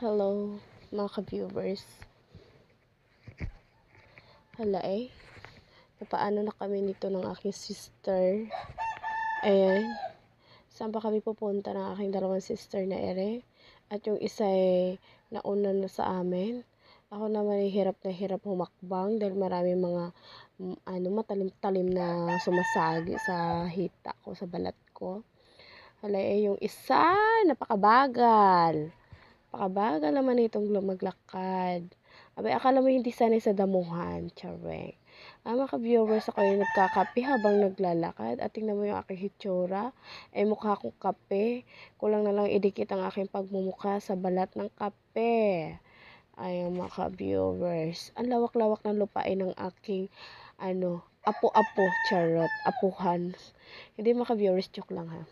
Hello, mga ka-viewers. Hala napaano na kami nito ng aking sister. Ayan, saan pa kami pupunta ng aking dalawang sister na ere? At yung isa nauna na sa amin. Ako naman hirap na hirap humakbang dahil marami mga matalim-talim na sumasagi sa hita ko, sa balat ko. Hala yung isa, napakabagal. Pakabagal naman itong lumaglakad. Abay, akala mo hindi sanay sa damuhan. Chareng. Mga ka-viewers, ako yung nagkakape habang naglalakad. At tingnan mo yung aking hitsura. Mukha akong kape. Kulang na lang idikit ang aking pagmumukha sa balat ng kape. Ayun mga ka-viewers. Ang lawak-lawak ng lupain ng aking apo-apo. Charot. Apuhan. Hindi mga ka-viewers, joke lang ha.